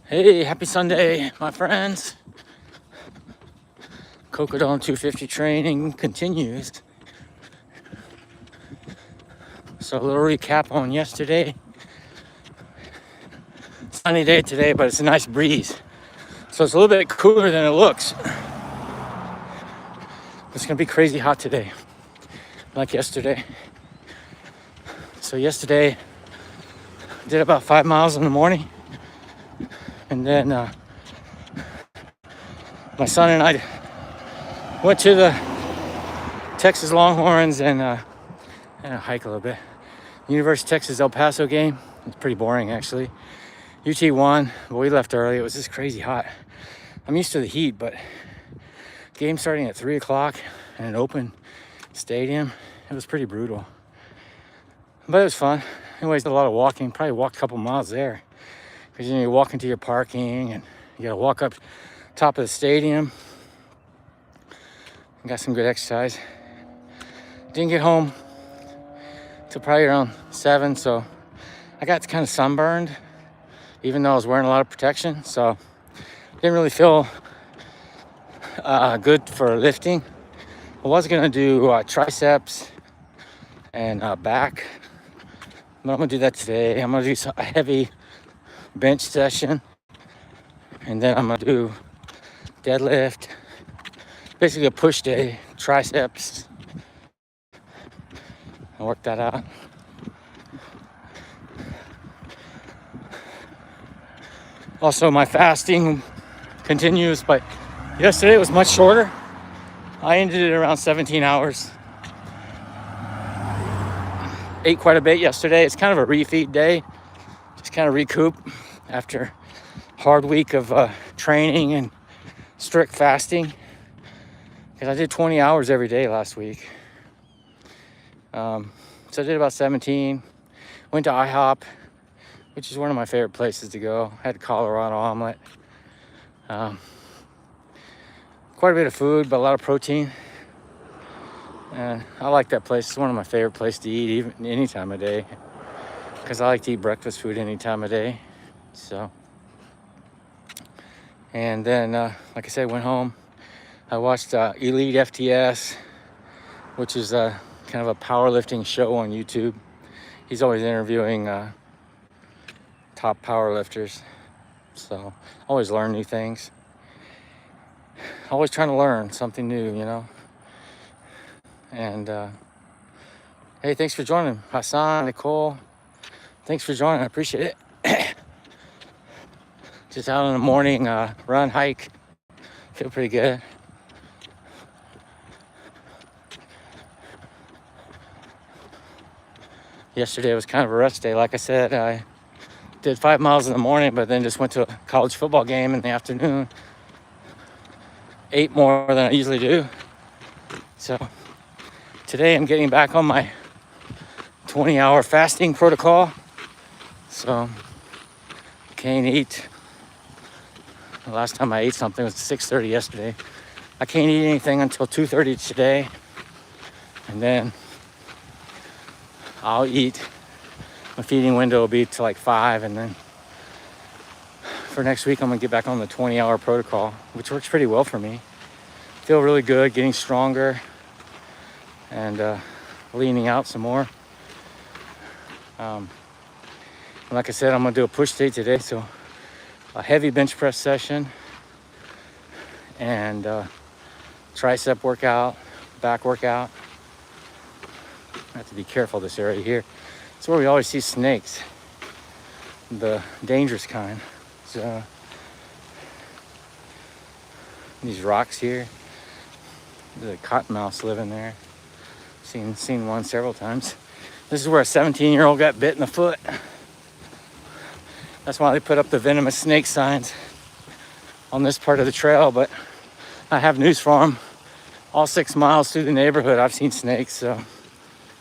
Hey, happy Sunday, my friends. Cocodona 250 training continues. So a little recap on yesterday. Sunny day today, but it's a nice breeze. So it's a little bit cooler than it looks. It's gonna be crazy hot today, like yesterday. So yesterday, I did about 5 miles in the morning. And then my son and I went to the Texas Longhorns and hike a little bit. University of Texas El Paso game. It's pretty boring actually. UT won, but we left early. It was just crazy hot. I'm used to the heat, but game starting at 3 o'clock in an open stadium, it was pretty brutal. But it was fun. Anyways, a lot of walking. Probably walked a couple miles there. Because you're walking to your parking and you gotta walk up top of the stadium. Got some good exercise. Didn't get home till probably around 7, so I got kind of sunburned, even though I was wearing a lot of protection. So didn't really feel good for lifting. I was gonna do triceps and back, but I'm gonna do that today. I'm gonna do a heavy bench session, and then I'm gonna do deadlift, basically a push day, triceps, and work that out. Also, my fasting continues, but yesterday was much shorter. I ended it around 17 hours. Ate quite a bit yesterday. It's kind of a refeed day, just kind of recoup after a hard week of training and strict fasting. Because I did 20 hours every day last week. So I did about 17. Went to IHOP, which is one of my favorite places to go. Had Colorado omelet. Quite a bit of food, but a lot of protein. And I like that place. It's one of my favorite places to eat, even any time of day. Because I like to eat breakfast food any time of day. So, and then, like I said, went home. I watched Elite FTS, which is kind of a powerlifting show on YouTube. He's always interviewing top powerlifters. So, always learn new things. Always trying to learn something new, you know. And hey, thanks for joining, Hassan, Nicole. Thanks for joining. I appreciate it. Just out in the morning, run, hike. Feel pretty good. Yesterday was kind of a rest day. Like I said, I did 5 miles in the morning, but then just went to a college football game in the afternoon. Ate more than I usually do. So today I'm getting back on my 20-hour fasting protocol. So can't eat. The last time I ate something was 6:30 yesterday. I can't eat anything until 2:30 today. And then I'll eat. My feeding window will be to like 5, and then for next week I'm gonna get back on the 20-hour protocol, which works pretty well for me. Feel really good, getting stronger, and leaning out some more. Like I said, I'm gonna do a push day today, so a heavy bench press session and tricep workout, back workout. I have to be careful this area here. It's where we always see snakes, the dangerous kind. So these rocks here, the cottonmouths live in there. Seen one several times. This is where a 17-year-old got bit in the foot. That's why they put up the venomous snake signs on this part of the trail. But I have news for them. All 6 miles through the neighborhood, I've seen snakes, so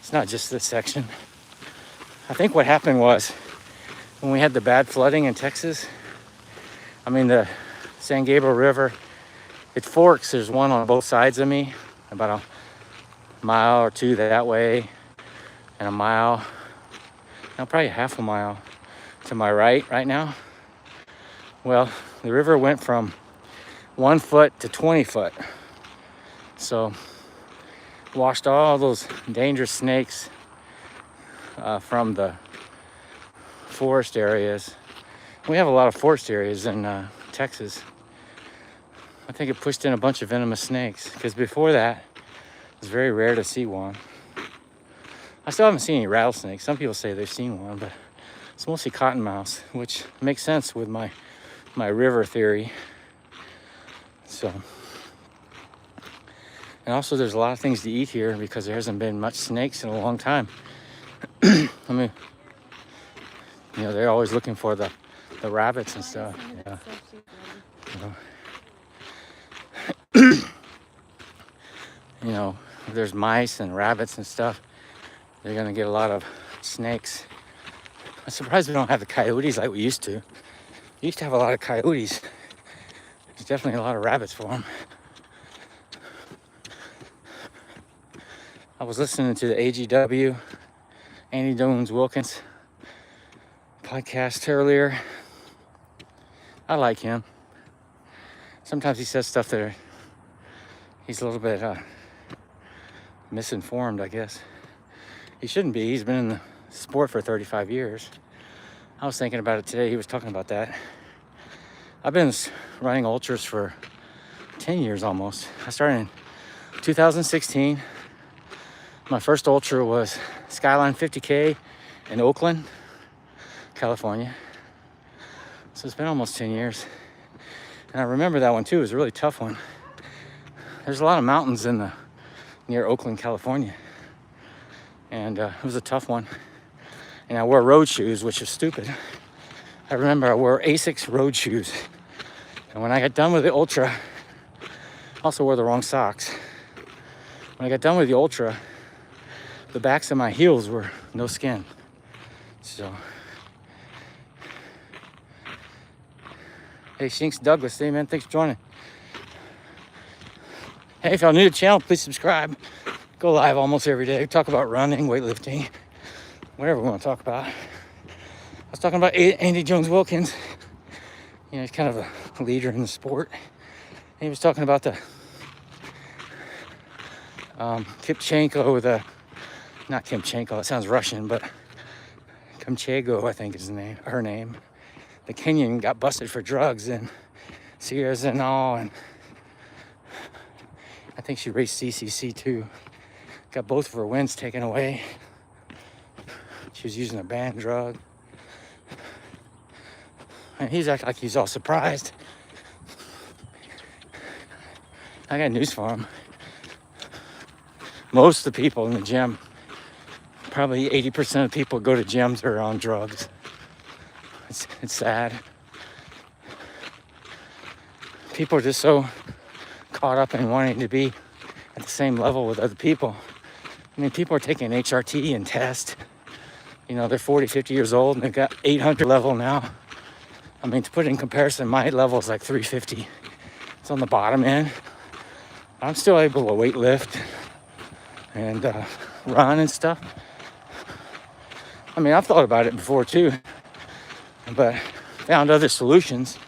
it's not just this section. I think what happened was when we had the bad flooding in Texas, I mean, the San Gabriel River, it forks. There's one on both sides of me, about a mile or two that way, and a mile, no, probably half a mile to my right now. Well, the river went from 1 foot to 20 foot. So washed all those dangerous snakes from the forest areas. We have a lot of forest areas in Texas. I think it pushed in a bunch of venomous snakes, because before that, it was very rare to see one. I still haven't seen any rattlesnakes. Some people say they've seen one, but it's mostly cottonmouths, which makes sense with my river theory. So, and also there's a lot of things to eat here because there hasn't been much snakes in a long time. I mean, you know, they're always looking for the rabbits and stuff. Yeah. You know, if there's mice and rabbits and stuff, they're gonna get a lot of snakes. I'm surprised we don't have the coyotes like we used to. We used to have a lot of coyotes. There's definitely a lot of rabbits for them. I was listening to the AGW, Andy Jones-Wilkins podcast earlier. I like him. Sometimes he says stuff that he's a little bit misinformed, I guess. He shouldn't be. He's been in the sport for 35 years. I was thinking about it today. He was talking about that. I've been running ultras for 10 years almost. I started in 2016. My first ultra was Skyline 50K in Oakland, California. So it's been almost 10 years. And I remember that one too. It was a really tough one. There's a lot of mountains near Oakland, California. And it was a tough one. And I wore road shoes, which is stupid. I remember I wore Asics road shoes. And when I got done with the ultra, I also wore the wrong socks. When I got done with the ultra, the backs of my heels were no skin. So, hey, Shinks Douglas, hey man, thanks for joining. Hey, if y'all new to the channel, please subscribe. Go live almost every day. We talk about running, weightlifting, whatever we want to talk about. I was talking about Andy Jones-Wilkins. You know, he's kind of a leader in the sport. And he was talking about the Kipchenko, not Kipchenko, it sounds Russian, but Kipchenko, I think is her name. The Kenyan got busted for drugs and Sierra-Zinal, and I think she raced CCC too. Got both of her wins taken away. She was using a banned drug. And he's acting like he's all surprised. I got news for him. Most of the people in the gym, probably 80% of people who go to gyms are on drugs. It's sad. People are just so caught up in wanting to be at the same level with other people. I mean, people are taking HRT and test. You know, they're 40, 50 years old and they've got 800 level now. I mean, to put it in comparison, my level is like 350. It's on the bottom end. I'm still able to weight lift and run and stuff. I mean, I've thought about it before too, but found other solutions,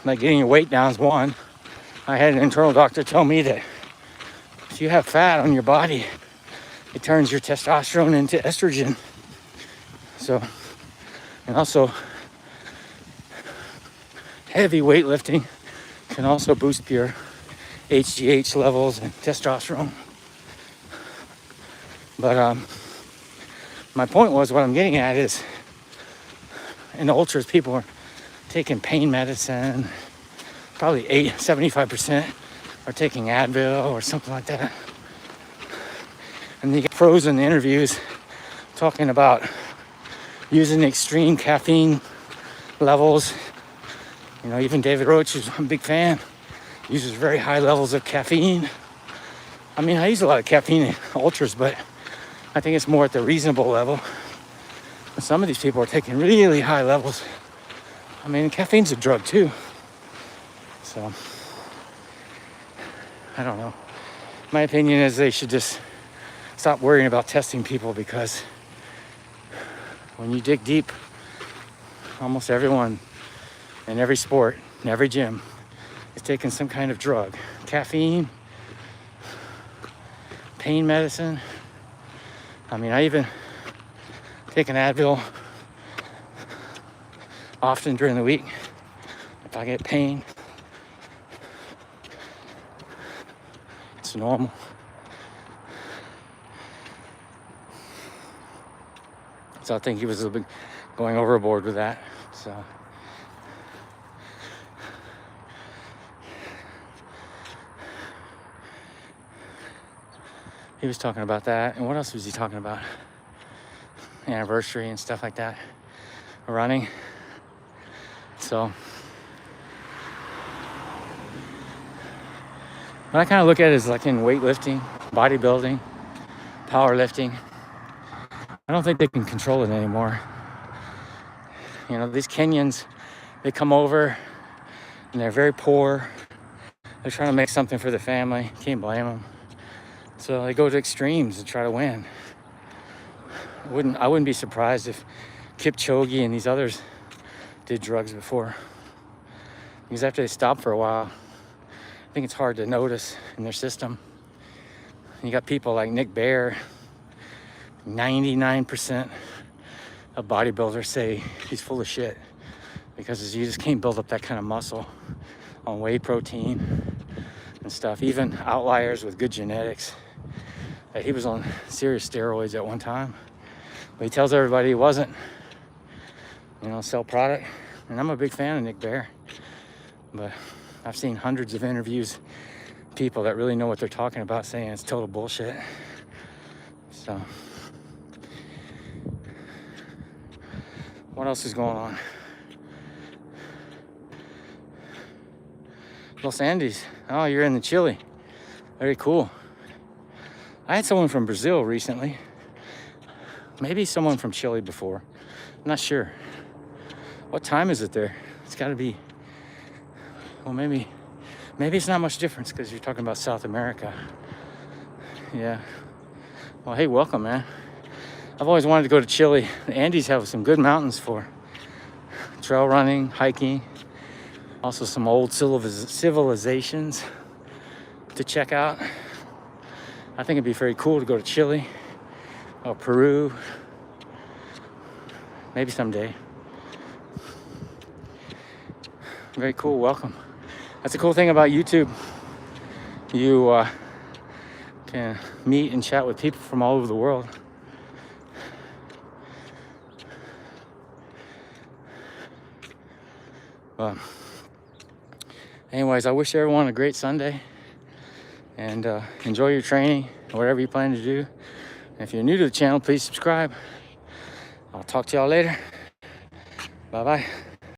like getting your weight down is one. I had an internal doctor tell me that if you have fat on your body, it turns your testosterone into estrogen. So, and also heavy weightlifting can also boost your HGH levels and testosterone. But my point was, what I'm getting at is, in the ultras, people are taking pain medicine. Probably 75% are taking Advil or something like that. And you get pros in the interviews talking about using extreme caffeine levels. You know, even David Roach, who's I'm a big fan, uses very high levels of caffeine. I mean, I use a lot of caffeine in ultras, but I think it's more at the reasonable level. But some of these people are taking really high levels. I mean, caffeine's a drug too. So, I don't know. My opinion is they should just stop worrying about testing people, because when you dig deep, almost everyone in every sport, in every gym, is taking some kind of drug. Caffeine, pain medicine. I mean, I even take an Advil often during the week if I get pain. It's normal. So I think he was a little bit going overboard with that. So he was talking about that. And what else was he talking about? Anniversary and stuff like that. Running. So what I kind of look at is like in weightlifting, bodybuilding, powerlifting. I don't think they can control it anymore. You know, these Kenyans, they come over and they're very poor. They're trying to make something for the family. Can't blame them. So they go to extremes to try to win. I wouldn't be surprised if Kipchoge and these others did drugs before. Because after they stop for a while, I think it's hard to notice in their system. And you got people like Nick Bear. 99% of bodybuilders say he's full of shit because you just can't build up that kind of muscle on whey protein and stuff. Even outliers with good genetics. He was on serious steroids at one time, but he tells everybody he wasn't. You know, sell product. And I'm a big fan of Nick Bear, but I've seen hundreds of interviews, people that really know what they're talking about saying it's total bullshit. So what else is going on? Los Andes. Oh, you're in the Chile. Very cool. I had someone from Brazil recently. Maybe someone from Chile before. I'm not sure. What time is it there? It's got to be, well, maybe it's not much difference because you're talking about South America. Yeah. Well, hey, welcome, man. I've always wanted to go to Chile. The Andes have some good mountains for trail running, hiking. Also some old civilizations to check out. I think it'd be very cool to go to Chile or Peru. Maybe someday. Very cool, welcome. That's the cool thing about YouTube. You can meet and chat with people from all over the world. Anyways, I wish everyone a great Sunday and enjoy your training, whatever you plan to do. And if you're new to the channel, please subscribe. I'll talk to y'all later. Bye-bye.